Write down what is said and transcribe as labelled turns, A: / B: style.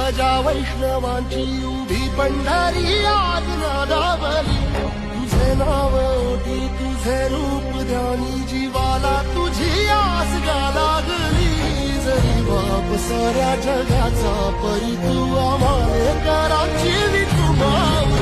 A: गजा वैष्णवांची उभी पंढरी आज नादावली तुझे नाव ओटी तुझे रूप ध्यानी जीवाला तुझी आस गा लागली जरी बाप साऱ्या जगाचा परी तू आम्हाले कराची तू माऊली